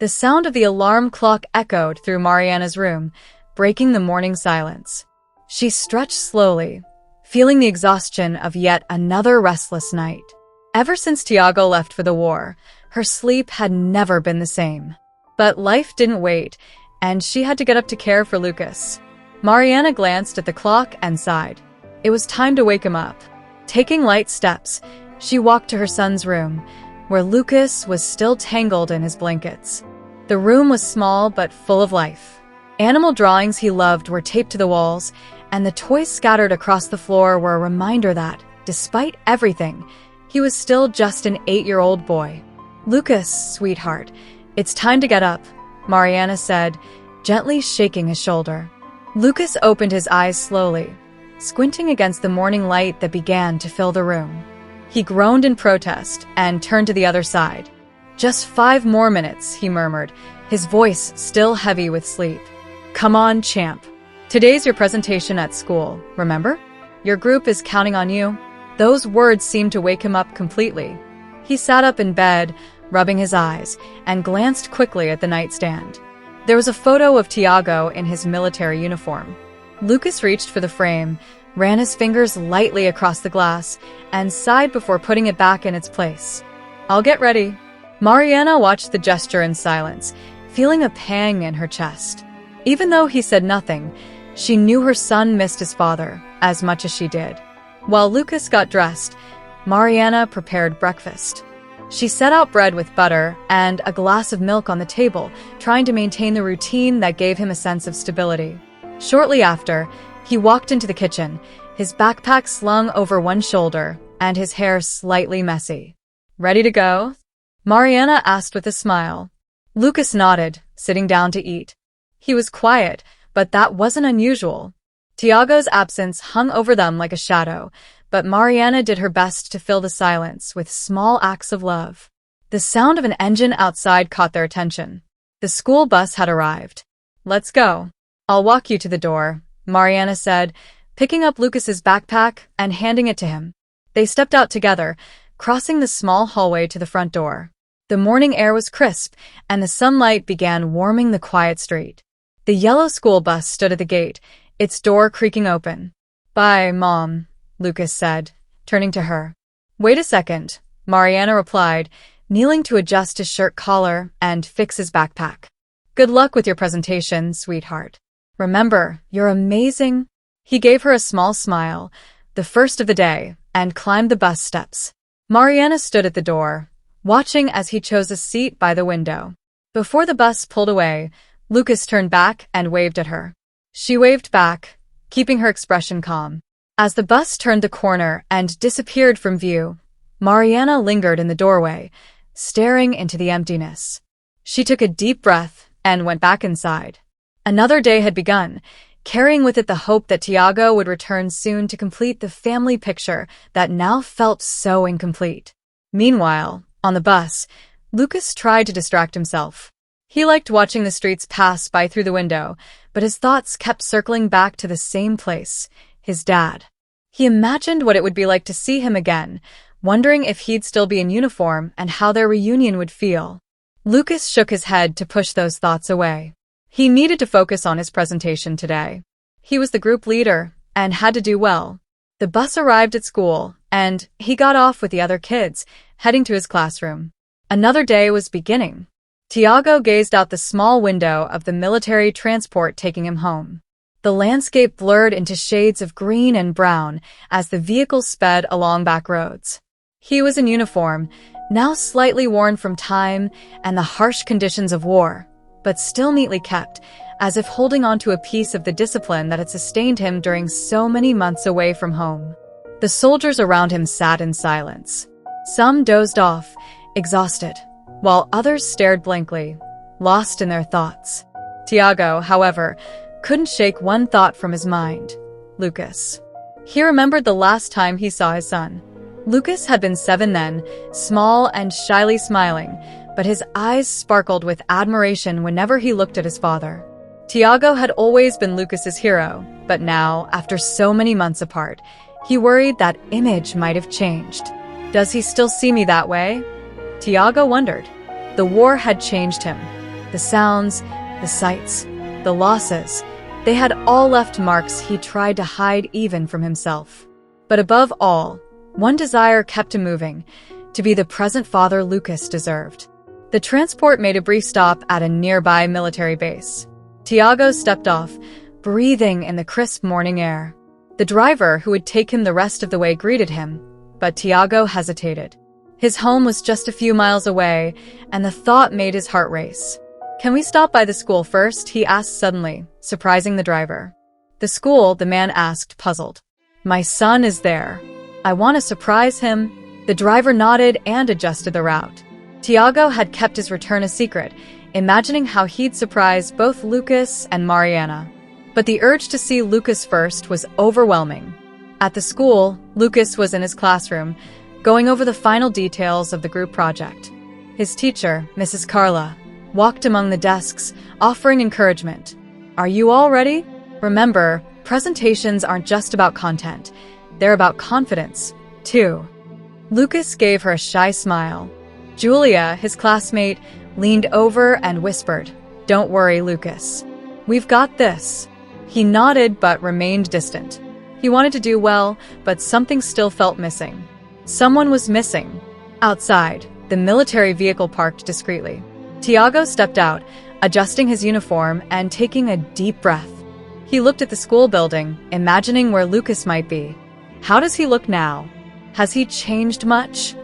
The sound of the alarm clock echoed through Mariana's room, breaking the morning silence. She stretched slowly, feeling the exhaustion of yet another restless night. Ever since Thiago left for the war, her sleep had never been the same. But life didn't wait, and she had to get up to care for Lucas. Mariana glanced at the clock and sighed. It was time to wake him up. Taking light steps, she walked to her son's room, where Lucas was still tangled in his blankets. The room was small but full of life. Animal drawings he loved were taped to the walls, and the toys scattered across the floor were a reminder that, despite everything, he was still just an 8-year-old boy. "Lucas, sweetheart, it's time to get up," Mariana said, gently shaking his shoulder. Lucas opened his eyes slowly, squinting against the morning light that began to fill the room. He groaned in protest and turned to the other side. "Just 5 more minutes," he murmured, his voice still heavy with sleep. "Come on, champ. Today's your presentation at school, remember? Your group is counting on you." Those words seemed to wake him up completely. He sat up in bed, rubbing his eyes, and glanced quickly at the nightstand. There was a photo of Thiago in his military uniform. Lucas reached for the frame, ran his fingers lightly across the glass, and sighed before putting it back in its place. "I'll get ready." Mariana watched the gesture in silence, feeling a pang in her chest. Even though he said nothing, she knew her son missed his father as much as she did. While Lucas got dressed, Mariana prepared breakfast. She set out bread with butter and a glass of milk on the table, trying to maintain the routine that gave him a sense of stability. Shortly after, he walked into the kitchen, his backpack slung over one shoulder and his hair slightly messy. "Ready to go?" Mariana asked with a smile. Lucas nodded, sitting down to eat. He was quiet, but that wasn't unusual. Thiago's absence hung over them like a shadow, but Mariana did her best to fill the silence with small acts of love. The sound of an engine outside caught their attention. The school bus had arrived. "Let's go. I'll walk you to the door," Mariana said, picking up Lucas's backpack and handing it to him. They stepped out together, crossing the small hallway to the front door. The morning air was crisp, and the sunlight began warming the quiet street. The yellow school bus stood at the gate, its door creaking open. "Bye, Mom," Lucas said, turning to her. "Wait a second," Mariana replied, kneeling to adjust his shirt collar and fix his backpack. "Good luck with your presentation, sweetheart. Remember, you're amazing." He gave her a small smile, the first of the day, and climbed the bus steps. Mariana stood at the door, watching as he chose a seat by the window. Before the bus pulled away, Lucas turned back and waved at her. She waved back, keeping her expression calm. As the bus turned the corner and disappeared from view, Mariana lingered in the doorway, staring into the emptiness. She took a deep breath and went back inside. Another day had begun, carrying with it the hope that Thiago would return soon to complete the family picture that now felt so incomplete. Meanwhile, on the bus, Lucas tried to distract himself. He liked watching the streets pass by through the window, but his thoughts kept circling back to the same place, his dad. He imagined what it would be like to see him again, wondering if he'd still be in uniform and how their reunion would feel. Lucas shook his head to push those thoughts away. He needed to focus on his presentation today. He was the group leader and had to do well. The bus arrived at school, and he got off with the other kids, heading to his classroom. Another day was beginning. Thiago gazed out the small window of the military transport taking him home. The landscape blurred into shades of green and brown as the vehicle sped along back roads. He was in uniform, now slightly worn from time and the harsh conditions of war, but still neatly kept, as if holding on to a piece of the discipline that had sustained him during so many months away from home. The soldiers around him sat in silence. Some dozed off, exhausted, while others stared blankly, lost in their thoughts. Thiago, however, couldn't shake one thought from his mind: Lucas. He remembered the last time he saw his son. Lucas had been 7 then, small and shyly smiling, but his eyes sparkled with admiration whenever he looked at his father. Thiago had always been Lucas's hero, but now, after so many months apart, he worried that image might have changed. Does he still see me that way? Thiago wondered. The war had changed him. The sounds, the sights, the losses, they had all left marks he tried to hide even from himself. But above all, one desire kept him moving, to be the present father Lucas deserved. The transport made a brief stop at a nearby military base. Thiago stepped off, breathing in the crisp morning air. The driver who would take him the rest of the way greeted him, but Thiago hesitated. His home was just a few miles away, and the thought made his heart race. "Can we stop by the school first?" he asked suddenly, surprising the driver. "The school?" the man asked, puzzled. "My son is there. I want to surprise him." The driver nodded and adjusted the route. Thiago had kept his return a secret, imagining how he'd surprise both Lucas and Mariana. But the urge to see Lucas first was overwhelming. At the school, Lucas was in his classroom, going over the final details of the group project. His teacher, Mrs. Carla, walked among the desks, offering encouragement. "Are you all ready? Remember, presentations aren't just about content. They're about confidence, too." Lucas gave her a shy smile. Julia, his classmate, leaned over and whispered, "Don't worry, Lucas. We've got this." He nodded but remained distant. He wanted to do well, but something still felt missing. Someone was missing. Outside, the military vehicle parked discreetly. Thiago stepped out, adjusting his uniform and taking a deep breath. He looked at the school building, imagining where Lucas might be. How does he look now? Has he changed much?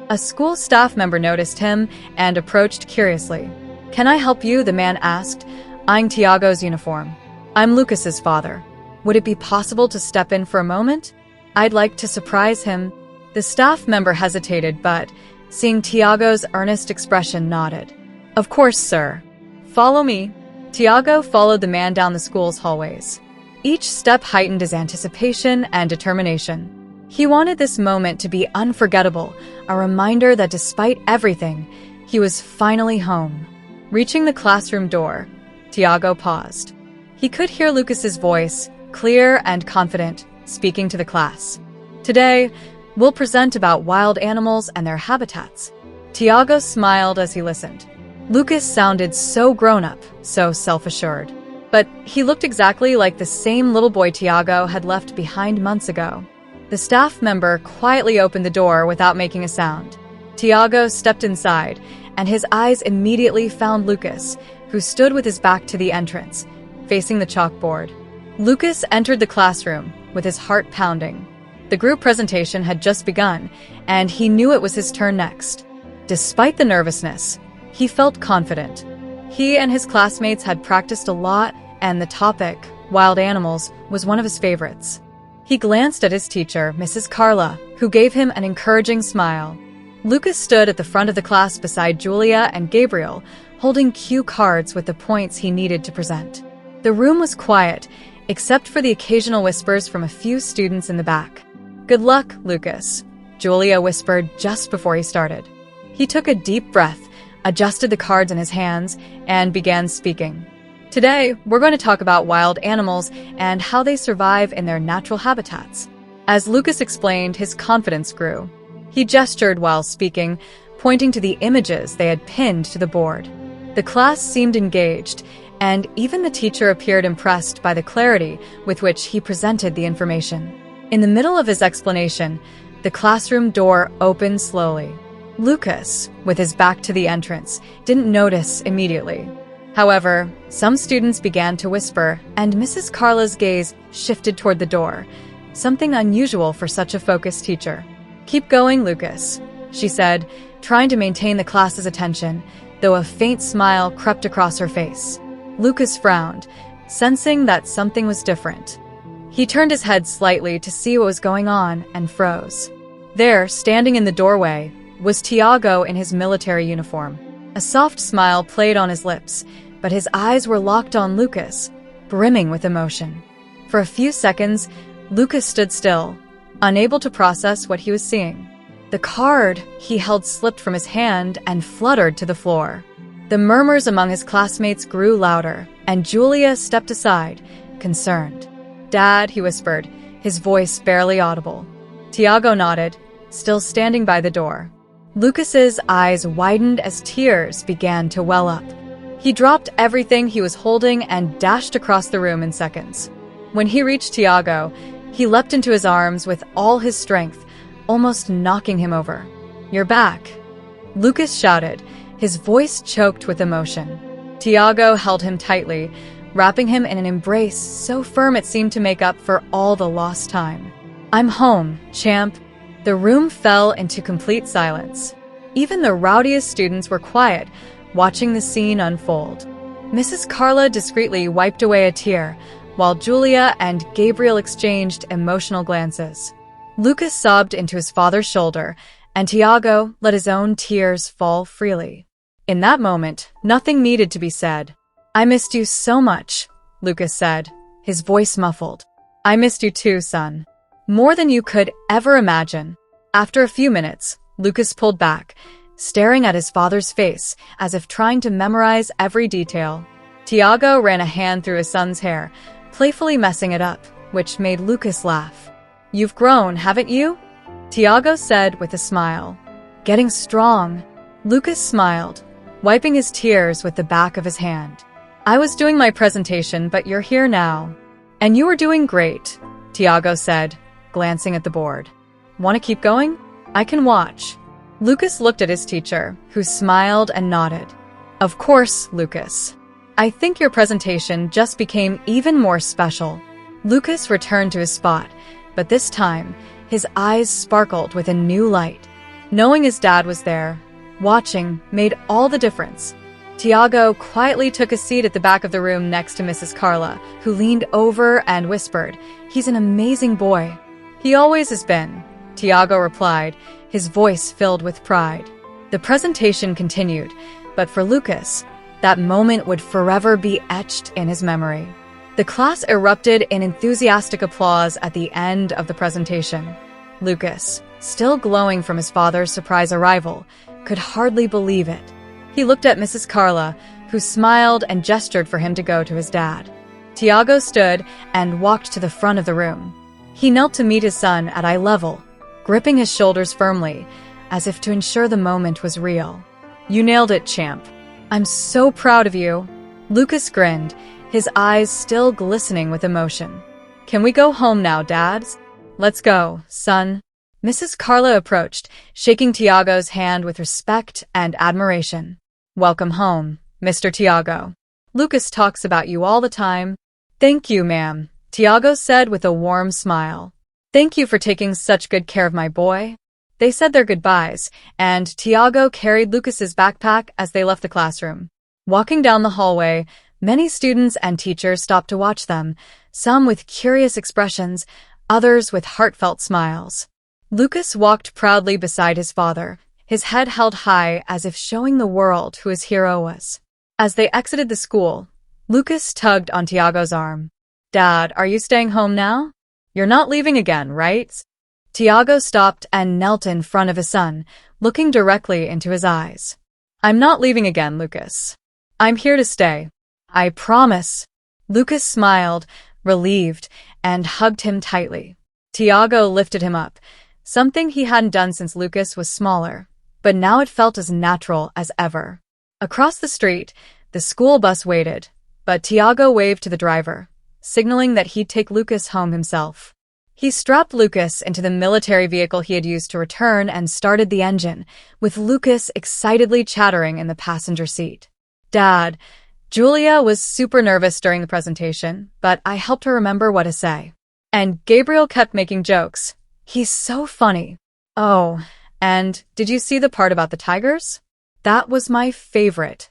A school staff member noticed him and approached curiously. "Can I help you?" the man asked, eyeing Thiago's uniform. "I'm Lucas's father. Would it be possible to step in for a moment? I'd like to surprise him." The staff member hesitated, but, seeing Thiago's earnest expression, nodded. "Of course, sir. Follow me." Thiago followed the man down the school's hallways. Each step heightened his anticipation and determination. He wanted this moment to be unforgettable, a reminder that despite everything, he was finally home. Reaching the classroom door, Thiago paused. He could hear Lucas's voice, clear and confident, speaking to the class. "Today, we'll present about wild animals and their habitats." Thiago smiled as he listened. Lucas sounded so grown-up, so self-assured. But he looked exactly like the same little boy Thiago had left behind months ago. The staff member quietly opened the door without making a sound. Thiago stepped inside, and his eyes immediately found Lucas, who stood with his back to the entrance, facing the chalkboard. Lucas entered the classroom, with his heart pounding. The group presentation had just begun, and he knew it was his turn next. Despite the nervousness, he felt confident. He and his classmates had practiced a lot, and the topic, wild animals, was one of his favorites. He glanced at his teacher, Mrs. Carla, who gave him an encouraging smile. Lucas stood at the front of the class beside Julia and Gabriel, holding cue cards with the points he needed to present. The room was quiet, except for the occasional whispers from a few students in the back. "Good luck, Lucas," Julia whispered just before he started. He took a deep breath, adjusted the cards in his hands, and began speaking. "Today, we're going to talk about wild animals and how they survive in their natural habitats." As Lucas explained, his confidence grew. He gestured while speaking, pointing to the images they had pinned to the board. The class seemed engaged, and even the teacher appeared impressed by the clarity with which he presented the information. In the middle of his explanation, the classroom door opened slowly. Lucas, with his back to the entrance, didn't notice immediately. However, some students began to whisper, and Mrs. Carla's gaze shifted toward the door, something unusual for such a focused teacher. "Keep going, Lucas," she said, trying to maintain the class's attention, though a faint smile crept across her face. Lucas frowned, sensing that something was different. He turned his head slightly to see what was going on and froze. There, standing in the doorway, was Thiago in his military uniform. A soft smile played on his lips, but his eyes were locked on Lucas, brimming with emotion. For a few seconds, Lucas stood still, unable to process what he was seeing. The card he held slipped from his hand and fluttered to the floor. The murmurs among his classmates grew louder, and Julia stepped aside, concerned. "Dad," he whispered, his voice barely audible. Thiago nodded, still standing by the door. Lucas's eyes widened as tears began to well up. He dropped everything he was holding and dashed across the room in seconds. When he reached Thiago, he leapt into his arms with all his strength, almost knocking him over. "You're back," Lucas shouted, his voice choked with emotion. Thiago held him tightly, wrapping him in an embrace so firm it seemed to make up for all the lost time. "I'm home, champ." The room fell into complete silence. Even the rowdiest students were quiet, watching the scene unfold. Mrs. Carla discreetly wiped away a tear, while Julia and Gabriel exchanged emotional glances. Lucas sobbed into his father's shoulder, and Thiago let his own tears fall freely. In that moment, nothing needed to be said. "I missed you so much," Lucas said, his voice muffled. "I missed you too, son. More than you could ever imagine." After a few minutes, Lucas pulled back, staring at his father's face as if trying to memorize every detail. Thiago ran a hand through his son's hair, playfully messing it up, which made Lucas laugh. "You've grown, haven't you?" Thiago said with a smile. "Getting strong." Lucas smiled, wiping his tears with the back of his hand. "I was doing my presentation, but you're here now." "And you were doing great," Thiago said, glancing at the board. "Want to keep going? I can watch." Lucas looked at his teacher, who smiled and nodded. "Of course, Lucas. I think your presentation just became even more special." Lucas returned to his spot, but this time, his eyes sparkled with a new light. Knowing his dad was there, watching, made all the difference. Thiago quietly took a seat at the back of the room next to Mrs. Carla, who leaned over and whispered, "He's an amazing boy." "He always has been," Thiago replied, his voice filled with pride. The presentation continued, but for Lucas, that moment would forever be etched in his memory. The class erupted in enthusiastic applause at the end of the presentation. Lucas, still glowing from his father's surprise arrival, could hardly believe it. He looked at Mrs. Carla, who smiled and gestured for him to go to his dad. Thiago stood and walked to the front of the room. He knelt to meet his son at eye level, gripping his shoulders firmly, as if to ensure the moment was real. "You nailed it, champ. I'm so proud of you." Lucas grinned, his eyes still glistening with emotion. "Can we go home now, dads?" "Let's go, son." Mrs. Carla approached, shaking Thiago's hand with respect and admiration. "Welcome home, Mr. Thiago. Lucas talks about you all the time." "Thank you, ma'am," Thiago said with a warm smile. "Thank you for taking such good care of my boy." They said their goodbyes, and Thiago carried Lucas's backpack as they left the classroom. Walking down the hallway, many students and teachers stopped to watch them, some with curious expressions, others with heartfelt smiles. Lucas walked proudly beside his father, his head held high as if showing the world who his hero was. As they exited the school, Lucas tugged on Thiago's arm. "Dad, are you staying home now? You're not leaving again, right?" Thiago stopped and knelt in front of his son, looking directly into his eyes. "I'm not leaving again, Lucas. I'm here to stay. I promise." Lucas smiled, relieved, and hugged him tightly. Thiago lifted him up, something he hadn't done since Lucas was smaller, but now it felt as natural as ever. Across the street, the school bus waited, but Thiago waved to the driver, signaling that he'd take Lucas home himself. He strapped Lucas into the military vehicle he had used to return and started the engine, with Lucas excitedly chattering in the passenger seat. "Dad," Julia was super nervous during the presentation, but I helped her remember what to say. And Gabriel kept making jokes. "He's so funny." "Oh, and did you see the part about the tigers?" "That was my favorite."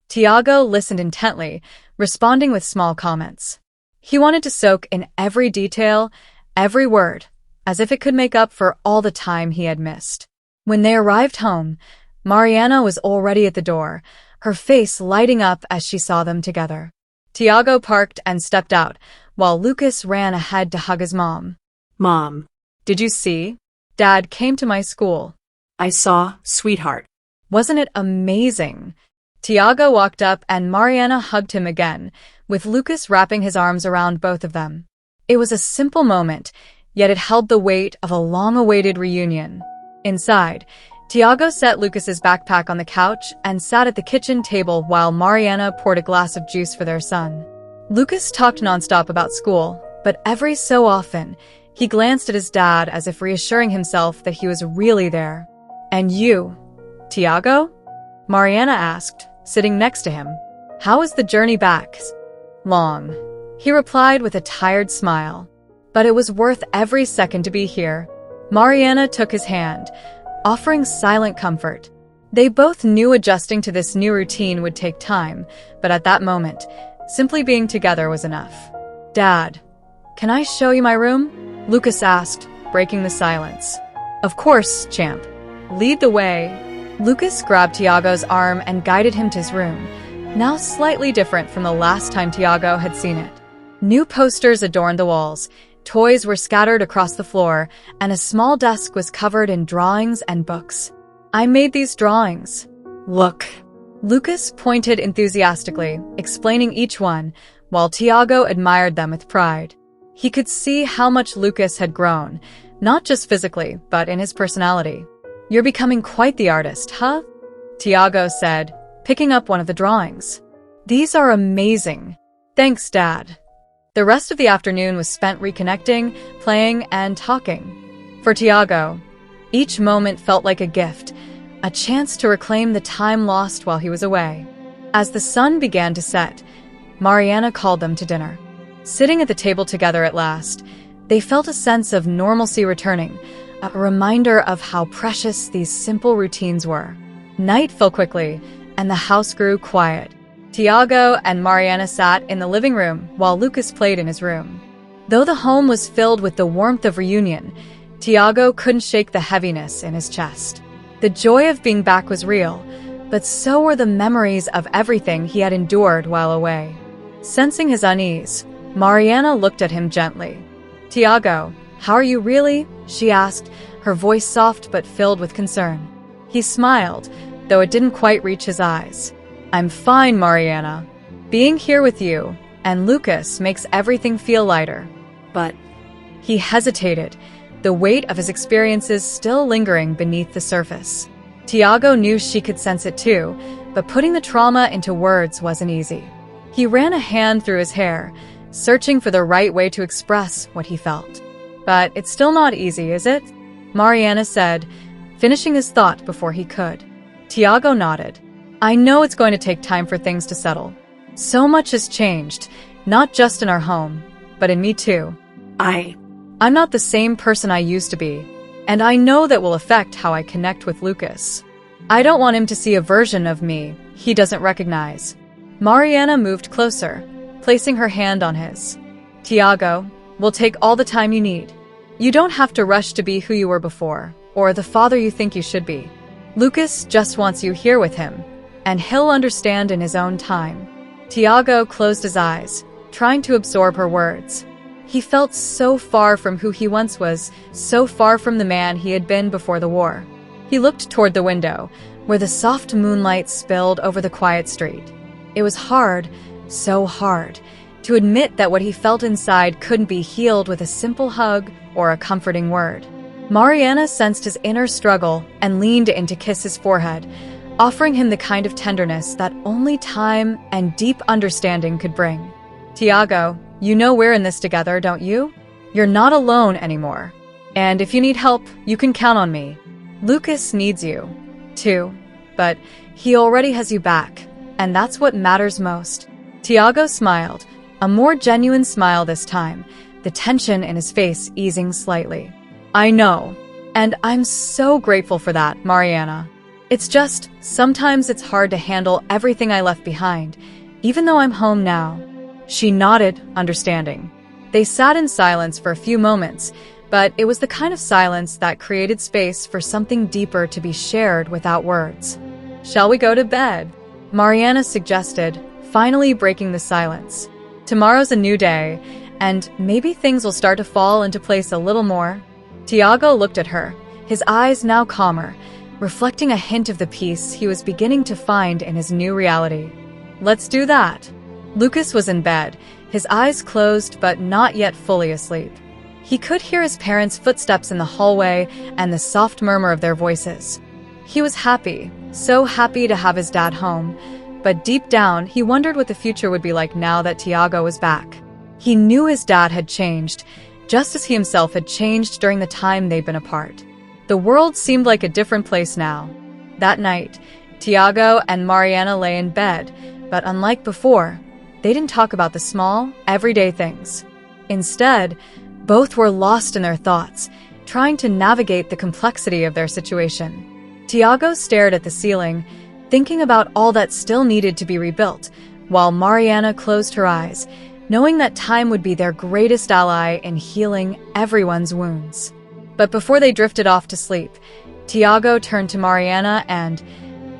Thiago listened intently, responding with small comments. He wanted to soak in every detail, every word, as if it could make up for all the time he had missed. When they arrived home, Mariana was already at the door, her face lighting up as she saw them together. Thiago parked and stepped out, while Lucas ran ahead to hug his mom. "Mom, "Did you see? Dad came to my school." I saw, sweetheart." "Wasn't it amazing?" Thiago walked up and Mariana hugged him again, with Lucas wrapping his arms around both of them. It was a simple moment, yet it held the weight of a long-awaited reunion. Inside, Thiago set Lucas's backpack on the couch and sat at the kitchen table while Mariana poured a glass of juice for their son. Lucas talked nonstop about school, but every so often, he glanced at his dad as if reassuring himself that he was really there. "And you, Thiago?" Mariana asked, sitting next to him. "How is the journey back?" "Long," he replied with a tired smile. "But it was worth every second to be here." Mariana took his hand, offering silent comfort. They both knew adjusting to this new routine would take time, but at that moment, simply being together was enough. "Dad, can I show you my room?" Lucas asked, breaking the silence. "Of course, champ. Lead the way." Lucas grabbed Thiago's arm and guided him to his room, now slightly different from the last time Thiago had seen it. New posters adorned the walls, toys were scattered across the floor, and a small desk was covered in drawings and books. "I made these drawings. Look." Lucas pointed enthusiastically, explaining each one, while Thiago admired them with pride. He could see how much Lucas had grown, not just physically, but in his personality. "You're becoming quite the artist, huh?" Thiago said, picking up one of the drawings. "These are amazing. Thanks, Dad." The rest of the afternoon was spent reconnecting, playing, and talking. For Thiago, each moment felt like a gift, a chance to reclaim the time lost while he was away. As the sun began to set, Mariana called them to dinner. Sitting at the table together at last, they felt a sense of normalcy returning, a reminder of how precious these simple routines were. Night fell quickly, and the house grew quiet. Thiago and Mariana sat in the living room while Lucas played in his room. Though the home was filled with the warmth of reunion, Thiago couldn't shake the heaviness in his chest. The joy of being back was real, but so were the memories of everything he had endured while away. Sensing his unease, Mariana looked at him gently. "Thiago, how are you really?" she asked, her voice soft but filled with concern. He smiled, though it didn't quite reach his eyes. "I'm fine, Mariana. Being here with you and Lucas makes everything feel lighter." But He hesitated, the weight of his experiences still lingering beneath the surface. Thiago knew she could sense it too, but putting the trauma into words wasn't easy. He ran a hand through his hair, searching for the right way to express what he felt. "But it's still not easy, is it?" Mariana said, finishing his thought before he could. Thiago nodded. "I know it's going to take time for things to settle. So much has changed, not just in our home, but in me too. I'm not the same person I used to be, and I know that will affect how I connect with Lucas. I don't want him to see a version of me he doesn't recognize." Mariana moved closer, placing her hand on his. "Thiago, we'll take all the time you need. You don't have to rush to be who you were before, or the father you think you should be. Lucas just wants you here with him, and he'll understand in his own time." Thiago closed his eyes, trying to absorb her words. He felt so far from who he once was, so far from the man he had been before the war. He looked toward the window, where the soft moonlight spilled over the quiet street. It was hard, so hard, to admit that what he felt inside couldn't be healed with a simple hug or a comforting word. Mariana sensed his inner struggle and leaned in to kiss his forehead, offering him the kind of tenderness that only time and deep understanding could bring. "Thiago, you know we're in this together, don't you? You're not alone anymore. And if you need help, you can count on me. Lucas needs you, too, but he already has you back, and that's what matters most." Thiago smiled, a more genuine smile this time, the tension in his face easing slightly. "I know, and I'm so grateful for that, Mariana. It's just, sometimes it's hard to handle everything I left behind, even though I'm home now." She nodded, understanding. They sat in silence for a few moments, but it was the kind of silence that created space for something deeper to be shared without words. "Shall we go to bed?" Mariana suggested, finally breaking the silence. "Tomorrow's a new day, and maybe things will start to fall into place a little more." Thiago looked at her, his eyes now calmer, reflecting a hint of the peace he was beginning to find in his new reality. "Let's do that." Lucas was in bed, his eyes closed but not yet fully asleep. He could hear his parents' footsteps in the hallway and the soft murmur of their voices. He was happy, so happy to have his dad home, but deep down, he wondered what the future would be like now that Thiago was back. He knew his dad had changed, just as he himself had changed during the time they'd been apart. The world seemed like a different place now. That night, Thiago and Mariana lay in bed, but unlike before, they didn't talk about the small, everyday things. Instead, both were lost in their thoughts, trying to navigate the complexity of their situation. Thiago stared at the ceiling, thinking about all that still needed to be rebuilt, while Mariana closed her eyes, knowing that time would be their greatest ally in healing everyone's wounds. But before they drifted off to sleep, Thiago turned to Mariana and,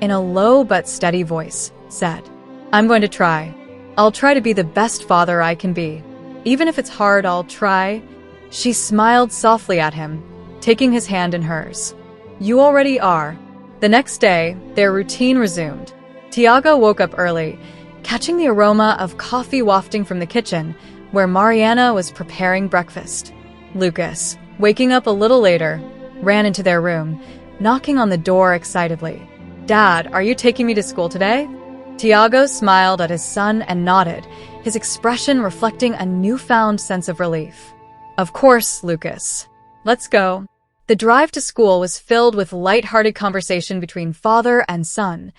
in a low but steady voice, said, "I'm going to try. I'll try to be the best father I can be. Even if it's hard, I'll try." She smiled softly at him, taking his hand in hers. "You already are." The next day, their routine resumed. Thiago woke up early, catching the aroma of coffee wafting from the kitchen, where Mariana was preparing breakfast. Lucas, waking up a little later, ran into their room, knocking on the door excitedly. "Dad, are you taking me to school today?" Thiago smiled at his son and nodded, his expression reflecting a newfound sense of relief. "Of course, Lucas. Let's go." The drive to school was filled with light-hearted conversation between father and son,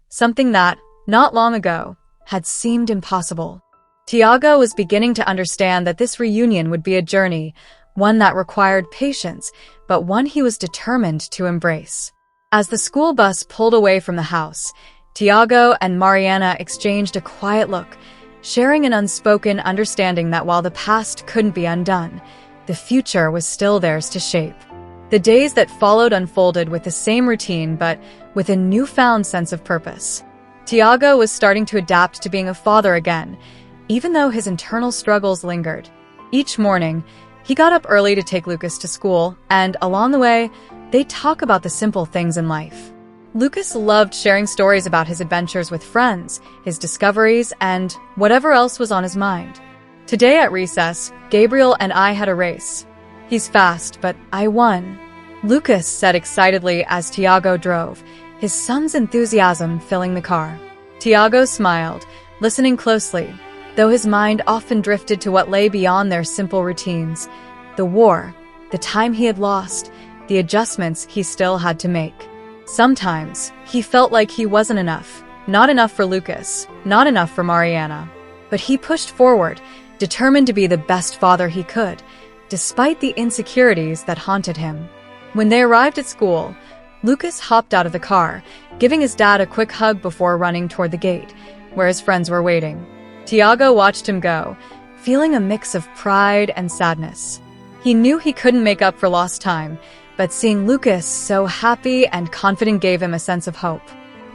something that, not long ago, had seemed impossible. Thiago was beginning to understand that this reunion would be a journey, one that required patience, but one he was determined to embrace. As the school bus pulled away from the house, Thiago and Mariana exchanged a quiet look, sharing an unspoken understanding that while the past couldn't be undone, the future was still theirs to shape. The days that followed unfolded with the same routine but with a newfound sense of purpose. Thiago was starting to adapt to being a father again, even though his internal struggles lingered. Each morning, he got up early to take Lucas to school, and along the way, they'd talk about the simple things in life. Lucas loved sharing stories about his adventures with friends, his discoveries, and whatever else was on his mind. Today at recess, Gabriel and I had a race. "He's fast, but I won," Lucas said excitedly as Thiago drove, his son's enthusiasm filling the car. Thiago smiled, listening closely, though his mind often drifted to what lay beyond their simple routines: the war, the time he had lost, the adjustments he still had to make. Sometimes, he felt like he wasn't enough, not enough for Lucas, not enough for Mariana. But he pushed forward, determined to be the best father he could, despite the insecurities that haunted him. When they arrived at school, Lucas hopped out of the car, giving his dad a quick hug before running toward the gate, where his friends were waiting. Thiago watched him go, feeling a mix of pride and sadness. He knew he couldn't make up for lost time, but seeing Lucas so happy and confident gave him a sense of hope.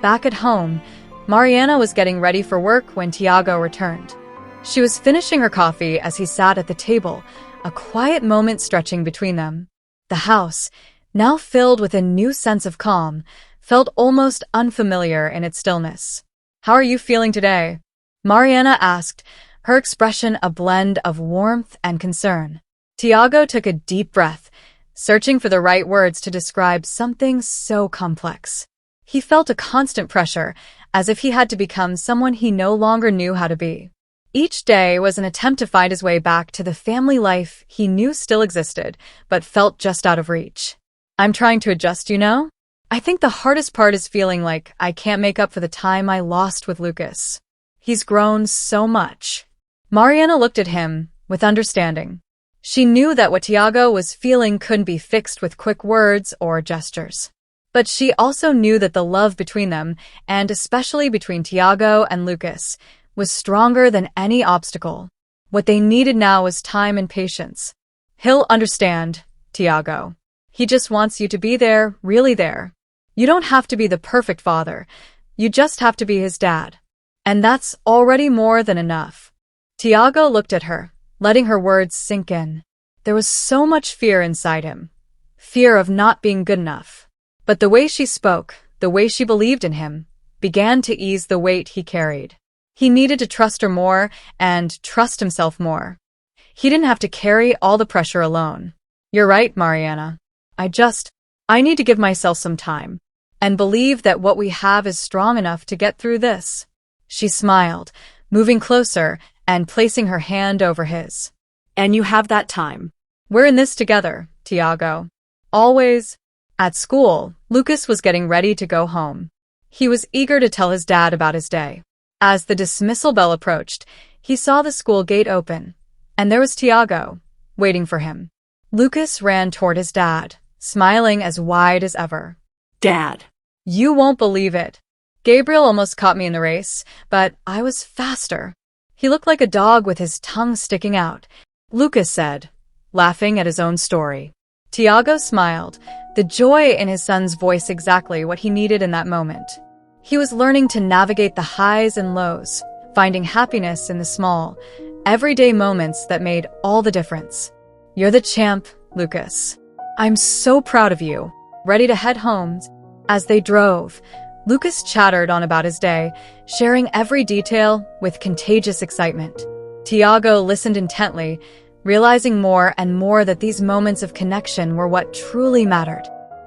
Back at home, Mariana was getting ready for work when Thiago returned. She was finishing her coffee as he sat at the table, a quiet moment stretching between them. The house, now filled with a new sense of calm, felt almost unfamiliar in its stillness. "How are you feeling today?" Mariana asked, her expression a blend of warmth and concern. Thiago took a deep breath, searching for the right words to describe something so complex. He felt a constant pressure, as if he had to become someone he no longer knew how to be. Each day was an attempt to find his way back to the family life he knew still existed, but felt just out of reach. "I'm trying to adjust, you know? I think the hardest part is feeling like I can't make up for the time I lost with Lucas. He's grown so much." Mariana looked at him with understanding. She knew that what Thiago was feeling couldn't be fixed with quick words or gestures. But she also knew that the love between them, and especially between Thiago and Lucas, was stronger than any obstacle. What they needed now was time and patience. "He'll understand, Thiago. He just wants you to be there, really there. You don't have to be the perfect father. You just have to be his dad. And that's already more than enough." Thiago looked at her, letting her words sink in. There was so much fear inside him. Fear of not being good enough. But the way she spoke, the way she believed in him, began to ease the weight he carried. He needed to trust her more and trust himself more. He didn't have to carry all the pressure alone. "You're right, Mariana. I need to give myself some time." and believe that what we have is strong enough to get through this. She smiled, moving closer and placing her hand over his. And you have that time. We're in this together, Thiago. Always. At school, Lucas was getting ready to go home. He was eager to tell his dad about his day. As the dismissal bell approached, he saw the school gate open, and there was Thiago, waiting for him. Lucas ran toward his dad, smiling as wide as ever. Dad. You won't believe it. Gabriel almost caught me in the race, but I was faster. He looked like a dog with his tongue sticking out, Lucas said, laughing at his own story. Thiago smiled, the joy in his son's voice exactly what he needed in that moment. He was learning to navigate the highs and lows, finding happiness in the small, everyday moments that made all the difference. You're the champ, Lucas. I'm so proud of you. Ready to head home? As they drove, Lucas chattered on about his day, sharing every detail with contagious excitement. Thiago listened intently, realizing more and more that these moments of connection were what truly mattered.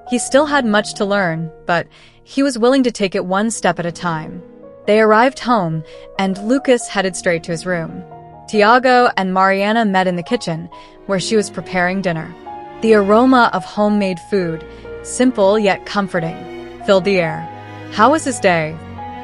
He still had much to learn, but he was willing to take it one step at a time. They arrived home, and Lucas headed straight to his room. Thiago and Mariana met in the kitchen, where she was preparing dinner. The aroma of homemade food, simple yet comforting, filled the air. How was his day?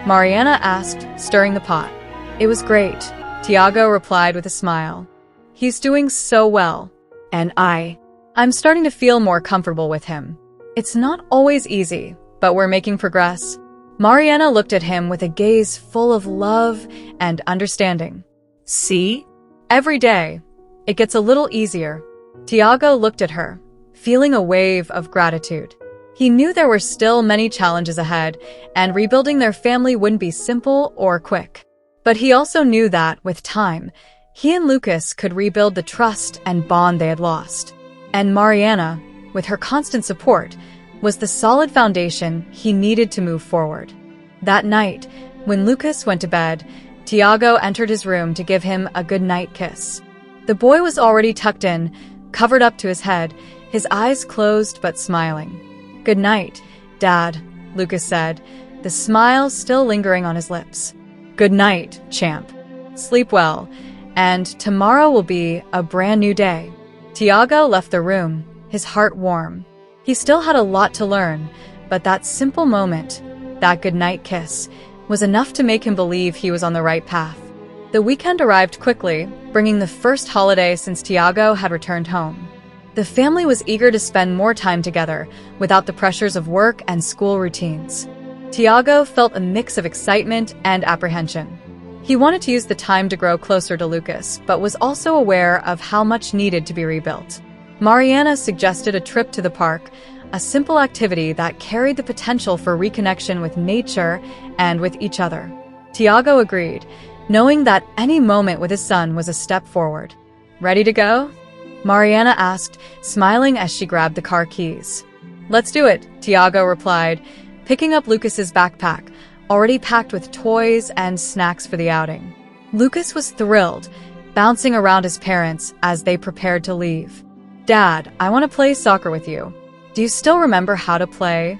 Mariana asked, stirring the pot. It was great, Thiago replied with a smile. He's doing so well. And I'm starting to feel more comfortable with him. It's not always easy, but we're making progress. Mariana looked at him with a gaze full of love and understanding. See? Every day, it gets a little easier. Thiago looked at her, feeling a wave of gratitude. He knew there were still many challenges ahead, and rebuilding their family wouldn't be simple or quick. But he also knew that, with time, he and Lucas could rebuild the trust and bond they had lost. And Mariana, with her constant support, was the solid foundation he needed to move forward. That night, when Lucas went to bed, Thiago entered his room to give him a goodnight kiss. The boy was already tucked in, covered up to his head, his eyes closed but smiling. "Good night, Dad," Lucas said, the smile still lingering on his lips. "Good night, champ. Sleep well, and tomorrow will be a brand new day." Thiago left the room, his heart warm. He still had a lot to learn, but that simple moment, that goodnight kiss, was enough to make him believe he was on the right path. The weekend arrived quickly, bringing the first holiday since Thiago had returned home. The family was eager to spend more time together, without the pressures of work and school routines. Thiago felt a mix of excitement and apprehension. He wanted to use the time to grow closer to Lucas, but was also aware of how much needed to be rebuilt. Mariana suggested a trip to the park, a simple activity that carried the potential for reconnection with nature and with each other. Thiago agreed, knowing that any moment with his son was a step forward. "Ready to go?" Mariana asked, smiling as she grabbed the car keys. "Let's do it," Thiago replied, picking up Lucas's backpack, already packed with toys and snacks for the outing. Lucas was thrilled, bouncing around his parents as they prepared to leave. "Dad, I want to play soccer with you. Do you still remember how to play?"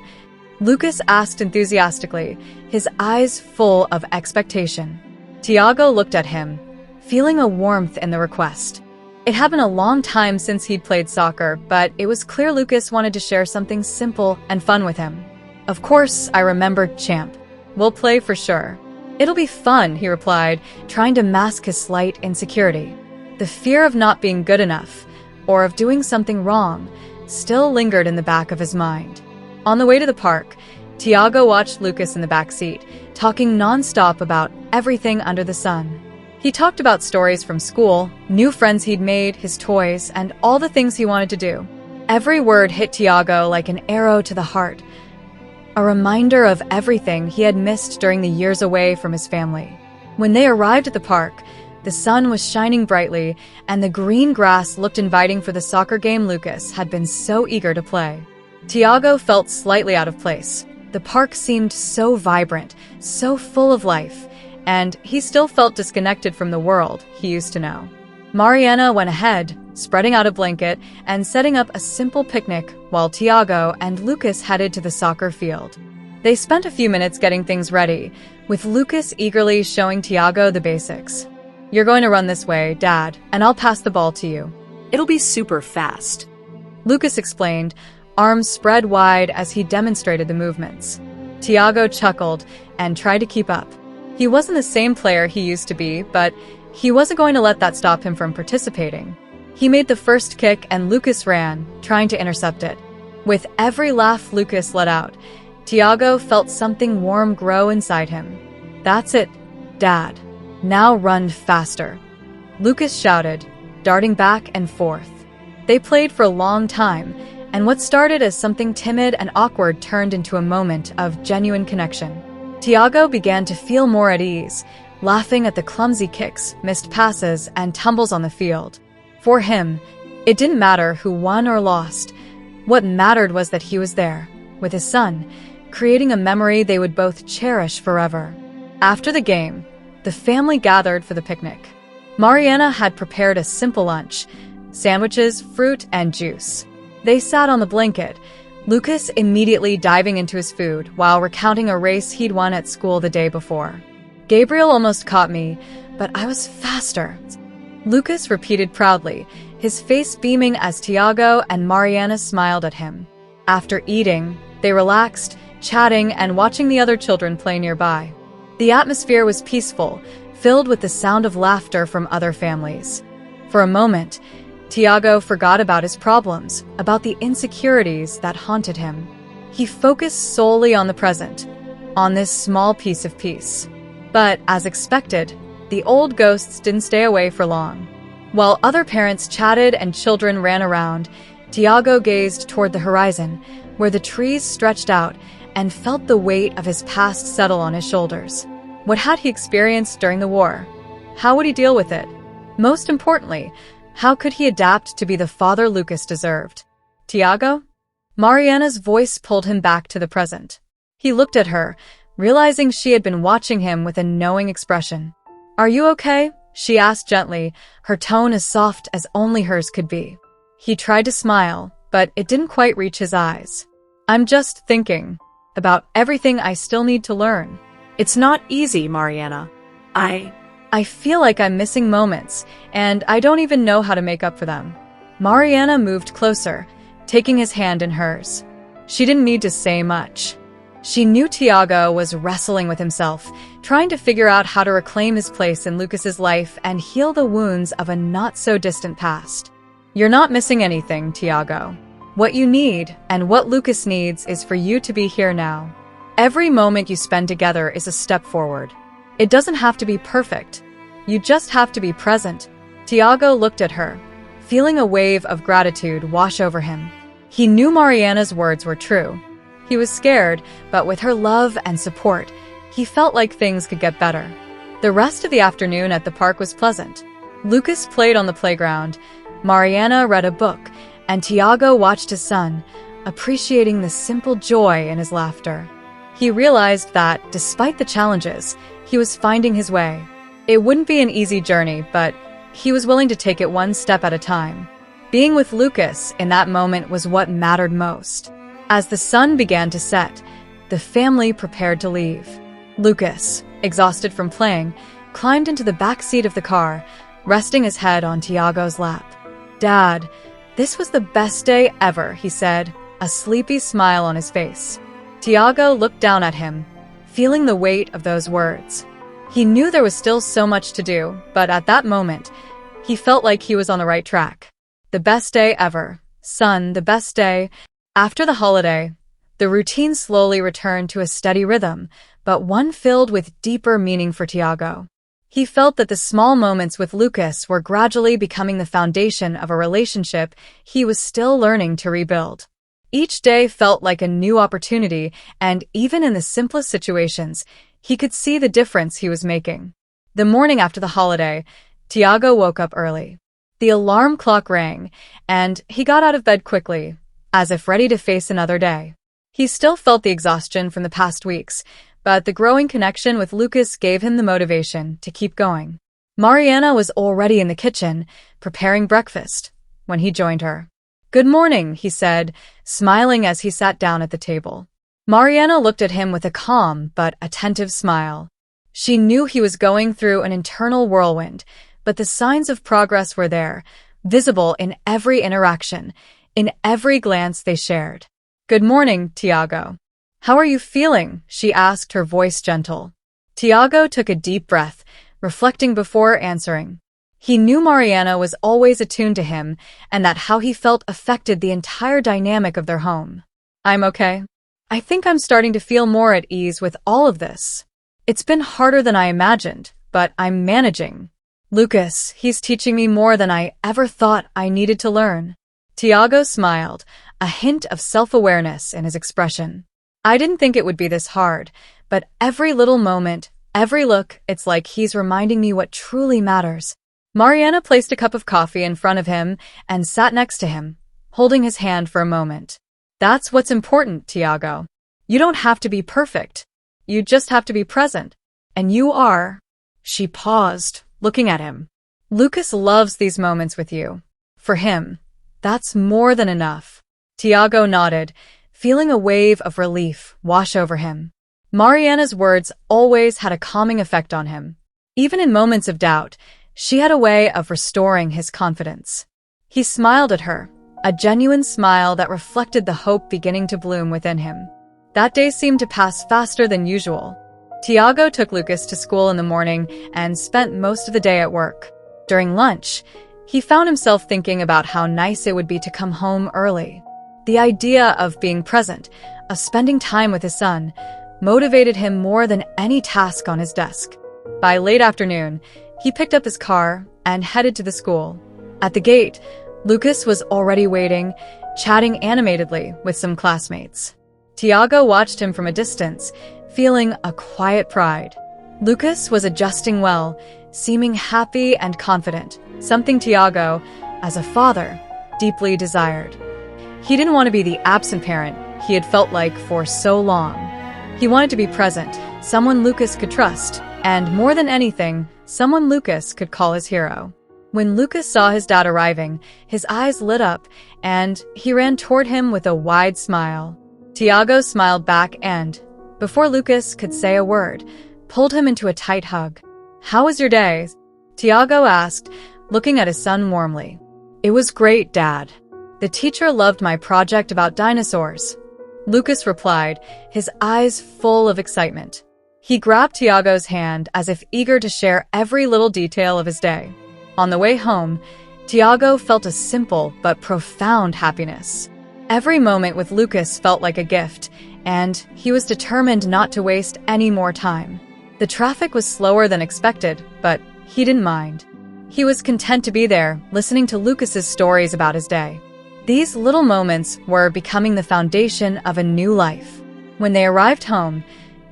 Lucas asked enthusiastically, his eyes full of expectation. Thiago looked at him, feeling a warmth in the request. It had been a long time since he'd played soccer, but it was clear Lucas wanted to share something simple and fun with him. "Of course, I remembered, champ. We'll play for sure." "It'll be fun," he replied, trying to mask his slight insecurity. The fear of not being good enough, or of doing something wrong, still lingered in the back of his mind. On the way to the park, Thiago watched Lucas in the back seat, talking nonstop about everything under the sun. He talked about stories from school, new friends he'd made, his toys, and all the things he wanted to do. Every word hit Thiago like an arrow to the heart, a reminder of everything he had missed during the years away from his family. When they arrived at the park, the sun was shining brightly, and the green grass looked inviting for the soccer game Lucas had been so eager to play. Thiago felt slightly out of place. The park seemed so vibrant, so full of life, and he still felt disconnected from the world he used to know. Mariana went ahead, spreading out a blanket and setting up a simple picnic while Thiago and Lucas headed to the soccer field. They spent a few minutes getting things ready, with Lucas eagerly showing Thiago the basics. "You're going to run this way, Dad, and I'll pass the ball to you." It'll be super fast. Lucas explained, arms spread wide as he demonstrated the movements. Thiago chuckled and tried to keep up. He wasn't the same player he used to be, but he wasn't going to let that stop him from participating. He made the first kick and Lucas ran, trying to intercept it. With every laugh Lucas let out, Thiago felt something warm grow inside him. "That's it, Dad. Now run faster," Lucas shouted, darting back and forth. They played for a long time, and what started as something timid and awkward turned into a moment of genuine connection. Thiago began to feel more at ease, laughing at the clumsy kicks, missed passes, and tumbles on the field. For him, it didn't matter who won or lost. What mattered was that he was there, with his son, creating a memory they would both cherish forever. After the game, the family gathered for the picnic. Mariana had prepared a simple lunch: sandwiches, fruit, and juice. They sat on the blanket, Lucas immediately diving into his food while recounting a race he'd won at school the day before. "Gabriel almost caught me, but I was faster," Lucas repeated proudly, his face beaming as Thiago and Mariana smiled at him. After eating, they relaxed, chatting and watching the other children play nearby. The atmosphere was peaceful, filled with the sound of laughter from other families. For a moment, Thiago forgot about his problems, about the insecurities that haunted him. He focused solely on the present, on this small piece of peace. But, as expected, the old ghosts didn't stay away for long. While other parents chatted and children ran around, Thiago gazed toward the horizon, where the trees stretched out, and felt the weight of his past settle on his shoulders. What had he experienced during the war? How would he deal with it? Most importantly, how could he adapt to be the father Lucas deserved? "Thiago?" Mariana's voice pulled him back to the present. He looked at her, realizing she had been watching him with a knowing expression. "Are you okay?" she asked gently, her tone as soft as only hers could be. He tried to smile, but it didn't quite reach his eyes. "I'm just thinking about everything I still need to learn." It's not easy, Mariana. I feel like I'm missing moments, and I don't even know how to make up for them." Mariana moved closer, taking his hand in hers. She didn't need to say much. She knew Thiago was wrestling with himself, trying to figure out how to reclaim his place in Lucas's life and heal the wounds of a not-so-distant past. "You're not missing anything, Thiago. What you need, and what Lucas needs, is for you to be here now. Every moment you spend together is a step forward. It doesn't have to be perfect. You just have to be present." Thiago looked at her, feeling a wave of gratitude wash over him. He knew Mariana's words were true. He was scared, but with her love and support, he felt like things could get better. The rest of the afternoon at the park was pleasant. Lucas played on the playground, Mariana read a book, and Thiago watched his son, appreciating the simple joy in his laughter. He realized that, despite the challenges, he was finding his way. It wouldn't be an easy journey, but he was willing to take it one step at a time. Being with Lucas in that moment was what mattered most. As the sun began to set, the family prepared to leave. Lucas, exhausted from playing, climbed into the back seat of the car, resting his head on Thiago's lap. "Dad, this was the best day ever," he said, a sleepy smile on his face. Thiago looked down at him, feeling the weight of those words. He knew there was still so much to do, but at that moment, he felt like he was on the right track. The best day ever. Son, the best day. After the holiday, the routine slowly returned to a steady rhythm, but one filled with deeper meaning for Thiago. He felt that the small moments with Lucas were gradually becoming the foundation of a relationship he was still learning to rebuild. Each day felt like a new opportunity, and even in the simplest situations, he could see the difference he was making. The morning after the holiday, Thiago woke up early. The alarm clock rang, and he got out of bed quickly, as if ready to face another day. He still felt the exhaustion from the past weeks, but the growing connection with Lucas gave him the motivation to keep going. Mariana was already in the kitchen, preparing breakfast, when he joined her. "Good morning," he said, smiling as he sat down at the table. Mariana looked at him with a calm but attentive smile. She knew he was going through an internal whirlwind, but the signs of progress were there, visible in every interaction, in every glance they shared. "Good morning, Thiago. How are you feeling?" she asked, her voice gentle. Thiago took a deep breath, reflecting before answering. He knew Mariana was always attuned to him, and that how he felt affected the entire dynamic of their home. "I'm okay. I think I'm starting to feel more at ease with all of this. It's been harder than I imagined, but I'm managing. Lucas, he's teaching me more than I ever thought I needed to learn." Thiago smiled, a hint of self-awareness in his expression. "I didn't think it would be this hard, but every little moment, every look, it's like he's reminding me what truly matters." Mariana placed a cup of coffee in front of him and sat next to him, holding his hand for a moment. "That's what's important, Thiago. You don't have to be perfect. You just have to be present. And you are." She paused, looking at him. "Lucas loves these moments with you. For him, that's more than enough." Thiago nodded, feeling a wave of relief wash over him. Mariana's words always had a calming effect on him. Even in moments of doubt, she had a way of restoring his confidence. He smiled at her, a genuine smile that reflected the hope beginning to bloom within him. That day seemed to pass faster than usual. Thiago took Lucas to school in the morning and spent most of the day at work. During lunch, he found himself thinking about how nice it would be to come home early. The idea of being present, of spending time with his son, motivated him more than any task on his desk. By late afternoon, he picked up his car and headed to the school. At the gate, Lucas was already waiting, chatting animatedly with some classmates. Thiago watched him from a distance, feeling a quiet pride. Lucas was adjusting well, seeming happy and confident, something Thiago, as a father, deeply desired. He didn't want to be the absent parent he had felt like for so long. He wanted to be present, someone Lucas could trust, and more than anything, someone Lucas could call his hero. When Lucas saw his dad arriving, his eyes lit up, and he ran toward him with a wide smile. Thiago smiled back and, before Lucas could say a word, pulled him into a tight hug. "How was your day?" Thiago asked, looking at his son warmly. "It was great, Dad. The teacher loved my project about dinosaurs." Lucas replied, his eyes full of excitement. He grabbed Thiago's hand as if eager to share every little detail of his day. On the way home, Thiago felt a simple but profound happiness. Every moment with Lucas felt like a gift, and he was determined not to waste any more time. The traffic was slower than expected, but he didn't mind. He was content to be there, listening to Lucas's stories about his day. These little moments were becoming the foundation of a new life. When they arrived home,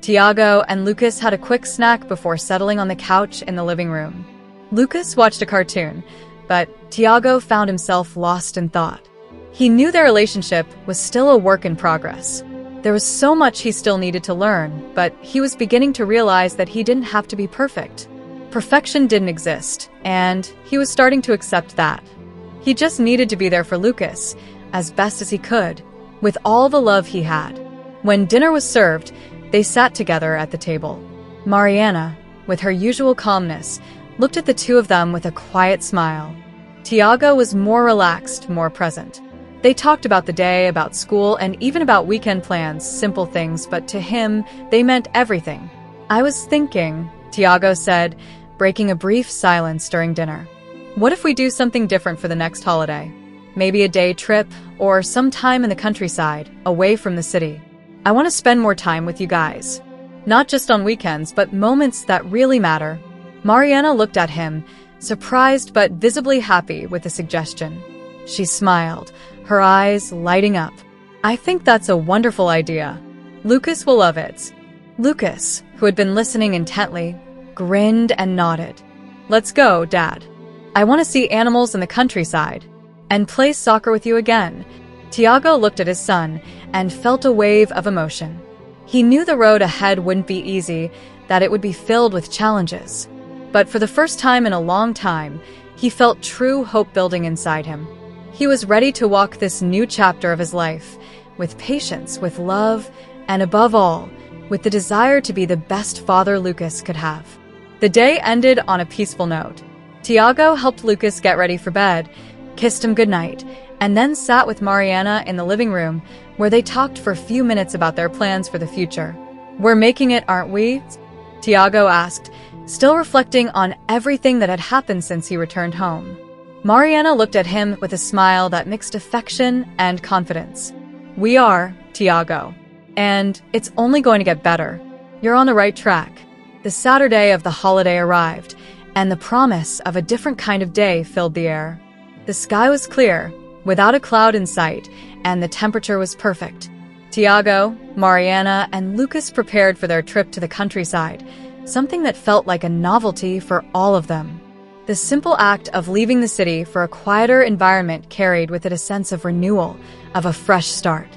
Thiago and Lucas had a quick snack before settling on the couch in the living room. Lucas watched a cartoon, but Thiago found himself lost in thought. He knew their relationship was still a work in progress. There was so much he still needed to learn, but he was beginning to realize that he didn't have to be perfect. Perfection didn't exist, and he was starting to accept that. He just needed to be there for Lucas, as best as he could, with all the love he had. When dinner was served, they sat together at the table. Mariana, with her usual calmness, looked at the two of them with a quiet smile. Thiago was more relaxed, more present. They talked about the day, about school, and even about weekend plans, simple things, but to him, they meant everything. "I was thinking," Thiago said, breaking a brief silence during dinner. "What if we do something different for the next holiday? Maybe a day trip, or some time in the countryside, away from the city. I want to spend more time with you guys. Not just on weekends, but moments that really matter." Mariana looked at him, surprised but visibly happy with the suggestion. She smiled, her eyes lighting up. "I think that's a wonderful idea. Lucas will love it." Lucas, who had been listening intently, grinned and nodded. "Let's go, Dad. I want to see animals in the countryside and play soccer with you again." Thiago looked at his son and felt a wave of emotion. He knew the road ahead wouldn't be easy, that it would be filled with challenges. But for the first time in a long time, he felt true hope building inside him. He was ready to walk this new chapter of his life, with patience, with love, and above all, with the desire to be the best father Lucas could have. The day ended on a peaceful note. Thiago helped Lucas get ready for bed, kissed him goodnight, and then sat with Mariana in the living room, where they talked for a few minutes about their plans for the future. "We're making it, aren't we?" Thiago asked, still reflecting on everything that had happened since he returned home. Mariana looked at him with a smile that mixed affection and confidence. "We are, Thiago. And it's only going to get better. You're on the right track." The Saturday of the holiday arrived, and the promise of a different kind of day filled the air. The sky was clear, without a cloud in sight, and the temperature was perfect. Thiago, Mariana, and Lucas prepared for their trip to the countryside, something that felt like a novelty for all of them. The simple act of leaving the city for a quieter environment carried with it a sense of renewal, of a fresh start.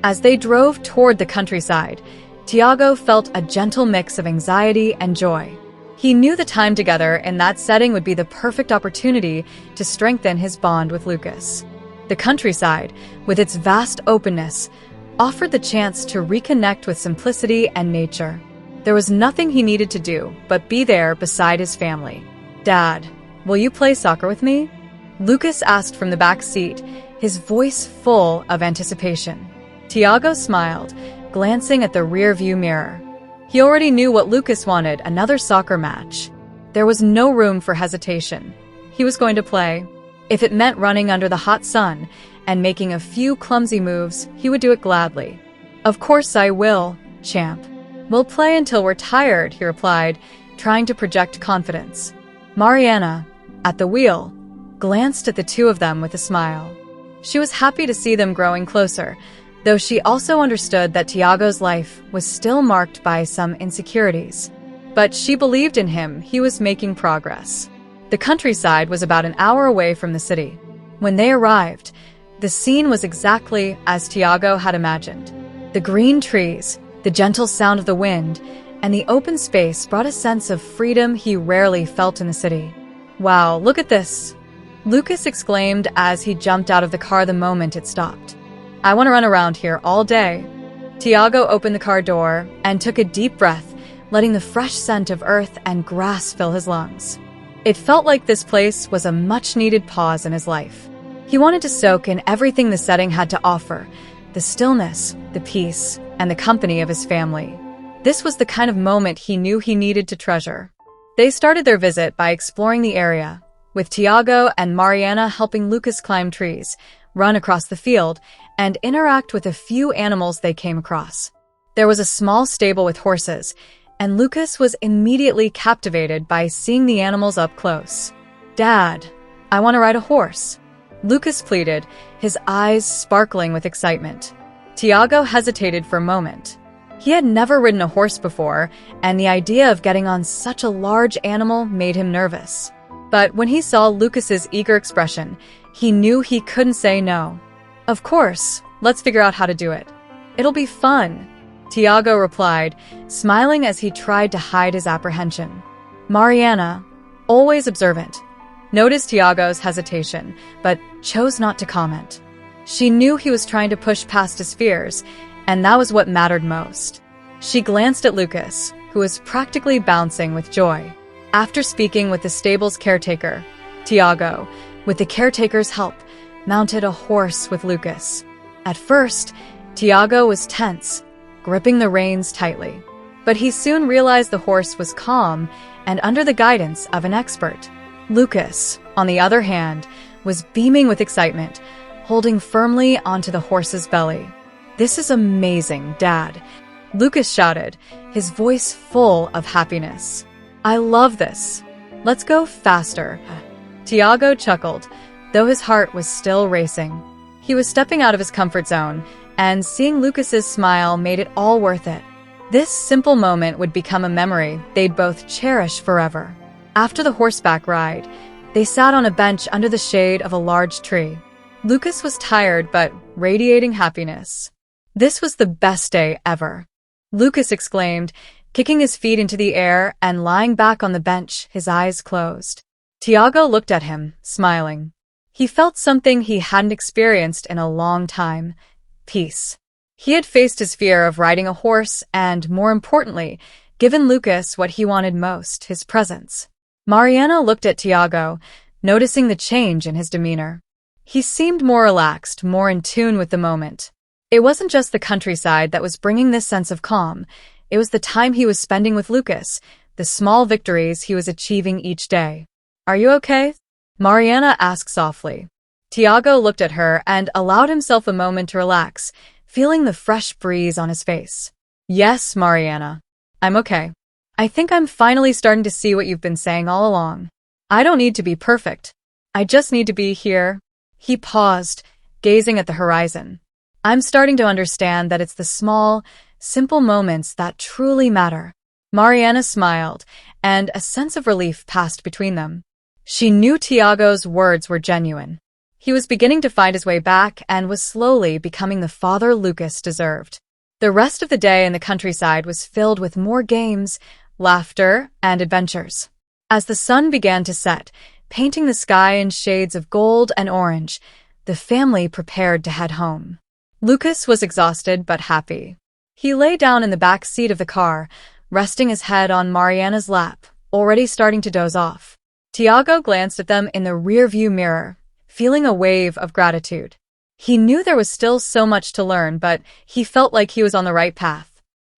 As they drove toward the countryside, Thiago felt a gentle mix of anxiety and joy. He knew the time together in that setting would be the perfect opportunity to strengthen his bond with Lucas. The countryside, with its vast openness, offered the chance to reconnect with simplicity and nature. There was nothing he needed to do but be there beside his family. "Dad, will you play soccer with me?" Lucas asked from the back seat, his voice full of anticipation. Thiago smiled, glancing at the rear-view mirror. He already knew what Lucas wanted, another soccer match. There was no room for hesitation. He was going to play. If it meant running under the hot sun and making a few clumsy moves, he would do it gladly. "Of course I will, champ. We'll play until we're tired," he replied, trying to project confidence. Mariana, at the wheel, glanced at the two of them with a smile. She was happy to see them growing closer, though she also understood that Thiago's life was still marked by some insecurities. But she believed in him. He was making progress. The countryside was about an hour away from the city. When they arrived, the scene was exactly as Thiago had imagined. The green trees, the gentle sound of the wind, and the open space brought a sense of freedom he rarely felt in the city. "Wow, look at this!" Lucas exclaimed as he jumped out of the car the moment it stopped. "I want to run around here all day." Thiago opened the car door and took a deep breath, letting the fresh scent of earth and grass fill his lungs. It felt like this place was a much-needed pause in his life. He wanted to soak in everything the setting had to offer, the stillness, the peace, and the company of his family. This was the kind of moment he knew he needed to treasure. They started their visit by exploring the area, with Thiago and Mariana helping Lucas climb trees, run across the field, and interact with a few animals they came across. There was a small stable with horses, and Lucas was immediately captivated by seeing the animals up close. "Dad, I want to ride a horse," Lucas pleaded, his eyes sparkling with excitement. Thiago hesitated for a moment. He had never ridden a horse before, and the idea of getting on such a large animal made him nervous. But when he saw Lucas's eager expression, he knew he couldn't say no. "Of course, let's figure out how to do it. It'll be fun," Thiago replied, smiling as he tried to hide his apprehension. Mariana, always observant, noticed Thiago's hesitation, but chose not to comment. She knew he was trying to push past his fears, and that was what mattered most. She glanced at Lucas, who was practically bouncing with joy. After speaking with the stable's caretaker, Thiago, with the caretaker's help, mounted a horse with Lucas. At first, Thiago was tense, gripping the reins tightly. But he soon realized the horse was calm and under the guidance of an expert. Lucas, on the other hand, was beaming with excitement, holding firmly onto the horse's belly. "This is amazing, Dad," Lucas shouted, his voice full of happiness. "I love this. Let's go faster." Thiago chuckled, though his heart was still racing. He was stepping out of his comfort zone, and seeing Lucas's smile made it all worth it. This simple moment would become a memory they'd both cherish forever. After the horseback ride, they sat on a bench under the shade of a large tree. Lucas was tired but radiating happiness. "This was the best day ever," Lucas exclaimed, kicking his feet into the air and lying back on the bench, his eyes closed. Thiago looked at him, smiling. He felt something he hadn't experienced in a long time: peace. He had faced his fear of riding a horse and, more importantly, given Lucas what he wanted most, his presence. Mariana looked at Thiago, noticing the change in his demeanor. He seemed more relaxed, more in tune with the moment. It wasn't just the countryside that was bringing this sense of calm. It was the time he was spending with Lucas, the small victories he was achieving each day. "Are you okay?" Mariana asked softly. Thiago looked at her and allowed himself a moment to relax, feeling the fresh breeze on his face. "Yes, Mariana. I'm okay. I think I'm finally starting to see what you've been saying all along. I don't need to be perfect. I just need to be here." He paused, gazing at the horizon. "I'm starting to understand that it's the small, simple moments that truly matter." Mariana smiled, and a sense of relief passed between them. She knew Thiago's words were genuine. He was beginning to find his way back and was slowly becoming the father Lucas deserved. The rest of the day in the countryside was filled with more games, laughter, and adventures. As the sun began to set, painting the sky in shades of gold and orange, the family prepared to head home. Lucas was exhausted but happy. He lay down in the back seat of the car, resting his head on Mariana's lap, already starting to doze off. Thiago glanced at them in the rearview mirror, feeling a wave of gratitude. He knew there was still so much to learn, but he felt like he was on the right path.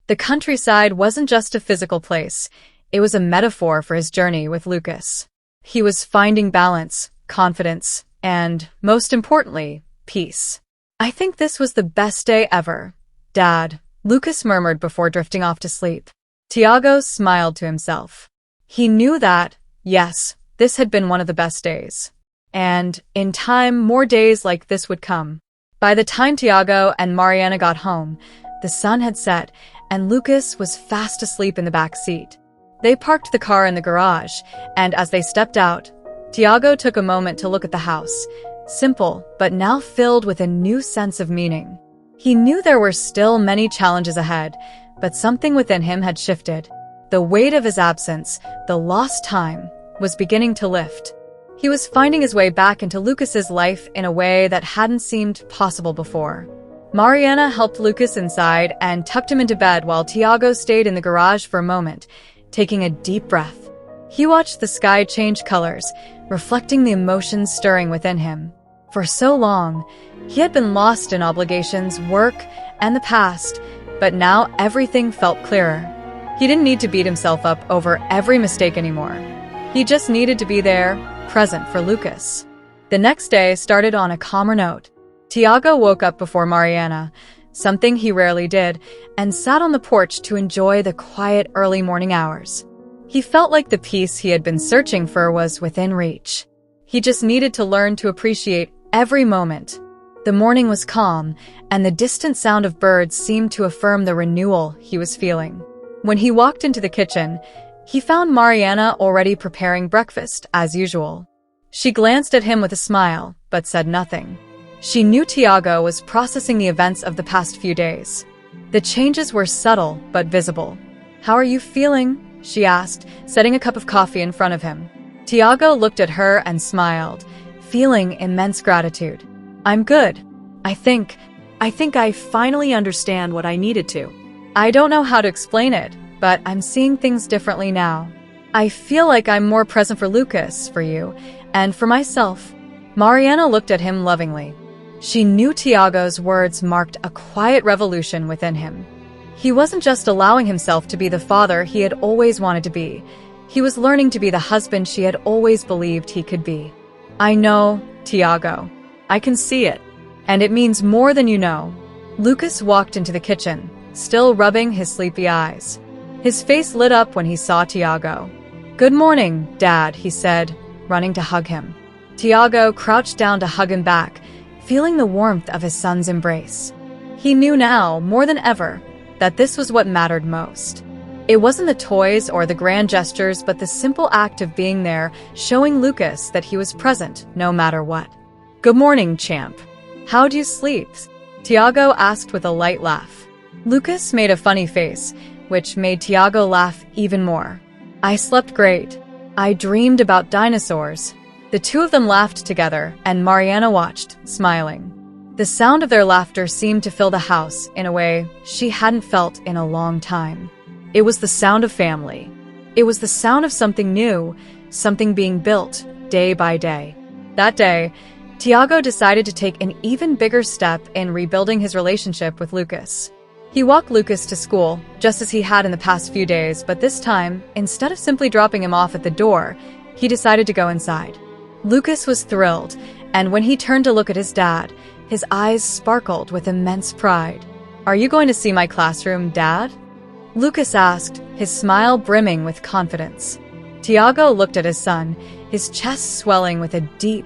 The countryside wasn't just a physical place. It was a metaphor for his journey with Lucas. He was finding balance, confidence, and, most importantly, peace. "I think this was the best day ever, Dad," Lucas murmured before drifting off to sleep. Thiago smiled to himself. He knew that, yes, this had been one of the best days. And, in time, more days like this would come. By the time Thiago and Mariana got home, the sun had set, and Lucas was fast asleep in the back seat. They parked the car in the garage, and as they stepped out, Thiago took a moment to look at the house, simple, but now filled with a new sense of meaning. He knew there were still many challenges ahead, but something within him had shifted. The weight of his absence, the lost time, was beginning to lift. He was finding his way back into Lucas's life in a way that hadn't seemed possible before. Mariana helped Lucas inside and tucked him into bed while Thiago stayed in the garage for a moment, taking a deep breath. He watched the sky change colors, reflecting the emotions stirring within him. For so long, he had been lost in obligations, work, and the past, but now everything felt clearer. He didn't need to beat himself up over every mistake anymore. He just needed to be there, present for Lucas. The next day started on a calmer note. Thiago woke up before Mariana, something he rarely did, and sat on the porch to enjoy the quiet early morning hours. He felt like the peace he had been searching for was within reach. He just needed to learn to appreciate every moment. The morning was calm, and the distant sound of birds seemed to affirm the renewal he was feeling. When he walked into the kitchen, he found Mariana already preparing breakfast, as usual. She glanced at him with a smile, but said nothing. She knew Thiago was processing the events of the past few days. The changes were subtle, but visible. "How are you feeling?" she asked, setting a cup of coffee in front of him. Thiago looked at her and smiled, feeling immense gratitude. "I'm good. I think I finally understand what I needed to. I don't know how to explain it, but I'm seeing things differently now. I feel like I'm more present for Lucas, for you, and for myself." Mariana looked at him lovingly. She knew Thiago's words marked a quiet revolution within him. He wasn't just allowing himself to be the father he had always wanted to be. He was learning to be the husband she had always believed he could be. "I know, Thiago. I can see it. And it means more than you know." Lucas walked into the kitchen, still rubbing his sleepy eyes. His face lit up when he saw Thiago. "Good morning, Dad," he said, running to hug him. Thiago crouched down to hug him back, feeling the warmth of his son's embrace. He knew now, more than ever, that this was what mattered most. It wasn't the toys or the grand gestures, but the simple act of being there, showing Lucas that he was present, no matter what. "Good morning, champ. How'd you sleep?" Thiago asked with a light laugh. Lucas made a funny face, which made Thiago laugh even more. "I slept great. I dreamed about dinosaurs." The two of them laughed together, and Mariana watched, smiling. The sound of their laughter seemed to fill the house in a way she hadn't felt in a long time. It was the sound of family. It was the sound of something new, something being built day by day. That day, Thiago decided to take an even bigger step in rebuilding his relationship with Lucas. He walked Lucas to school, just as he had in the past few days, but this time, instead of simply dropping him off at the door, he decided to go inside. Lucas was thrilled, and when he turned to look at his dad, his eyes sparkled with immense pride. "Are you going to see my classroom, Dad?" Lucas asked, his smile brimming with confidence. Thiago looked at his son, his chest swelling with a deep,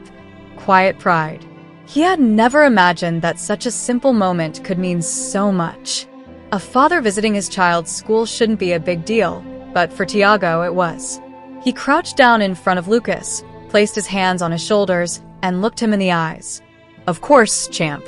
quiet pride. He had never imagined that such a simple moment could mean so much. A father visiting his child's school shouldn't be a big deal, but for Thiago it was. He crouched down in front of Lucas, placed his hands on his shoulders, and looked him in the eyes. "Of course, champ.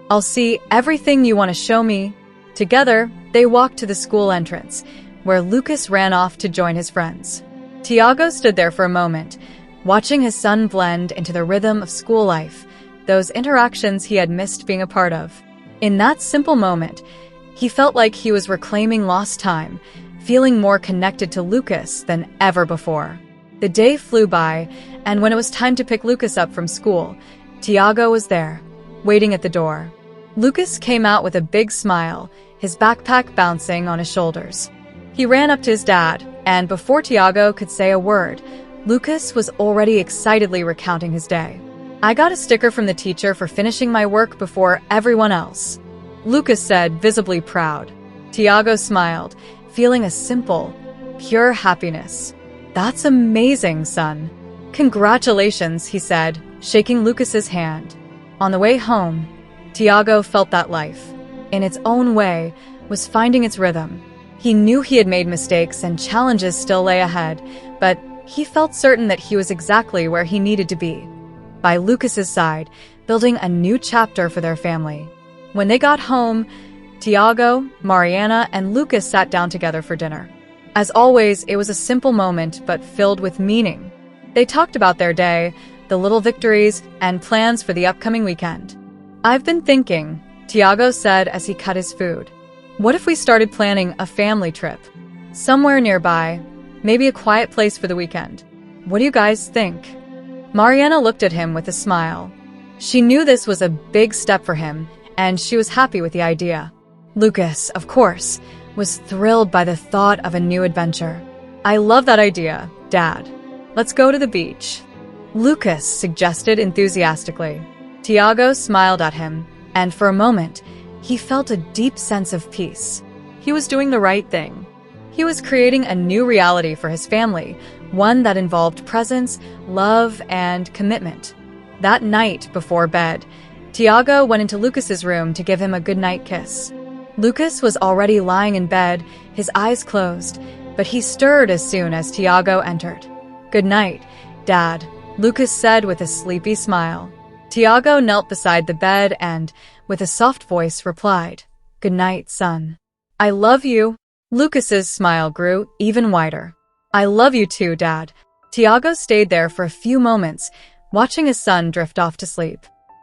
I'll see everything you want to show me." Together, they walked to the school entrance, where Lucas ran off to join his friends. Thiago stood there for a moment, watching his son blend into the rhythm of school life, those interactions he had missed being a part of. In that simple moment, he felt like he was reclaiming lost time, feeling more connected to Lucas than ever before. The day flew by, and when it was time to pick Lucas up from school, Thiago was there, waiting at the door. Lucas came out with a big smile, his backpack bouncing on his shoulders. He ran up to his dad, and before Thiago could say a word, Lucas was already excitedly recounting his day. "I got a sticker from the teacher for finishing my work before everyone else," Lucas said, visibly proud. Thiago smiled, feeling a simple, pure happiness. "That's amazing, son." "Congratulations," he said, shaking Lucas's hand. On the way home, Thiago felt that life, in its own way, was finding its rhythm. He knew he had made mistakes and challenges still lay ahead, but he felt certain that he was exactly where he needed to be, by Lucas's side, building a new chapter for their family. When they got home, Thiago, Mariana, and Lucas sat down together for dinner. As always, it was a simple moment, but filled with meaning. They talked about their day, the little victories, and plans for the upcoming weekend. "I've been thinking," Thiago said as he cut his food. "What if we started planning a family trip? Somewhere nearby, maybe a quiet place for the weekend. What do you guys think?" Mariana looked at him with a smile. She knew this was a big step for him, and she was happy with the idea. Lucas, of course, was thrilled by the thought of a new adventure. "I love that idea, Dad. Let's go to the beach," Lucas suggested enthusiastically. Thiago smiled at him, and for a moment, he felt a deep sense of peace. He was doing the right thing. He was creating a new reality for his family, one that involved presence, love, and commitment. That night, before bed, Thiago went into Lucas's room to give him a goodnight kiss. Lucas was already lying in bed, his eyes closed, but he stirred as soon as Thiago entered. "Good night, Dad," Lucas said with a sleepy smile. Thiago knelt beside the bed and, with a soft voice, replied, "Good night, son." "I love you." Lucas's smile grew even wider. "I love you too, Dad." Thiago stayed there for a few moments, watching his son drift off to sleep.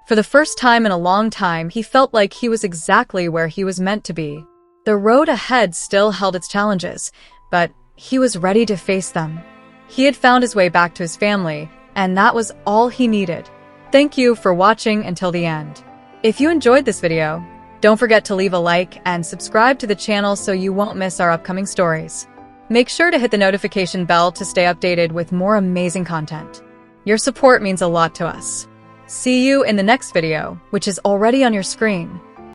For the first time in a long time, he felt like he was exactly where he was meant to be. The road ahead still held its challenges, but he was ready to face them. He had found his way back to his family, and that was all he needed. Thank you for watching until the end. If you enjoyed this video, don't forget to leave a like and subscribe to the channel so you won't miss our upcoming stories. Make sure to hit the notification bell to stay updated with more amazing content. Your support means a lot to us. See you in the next video, which is already on your screen.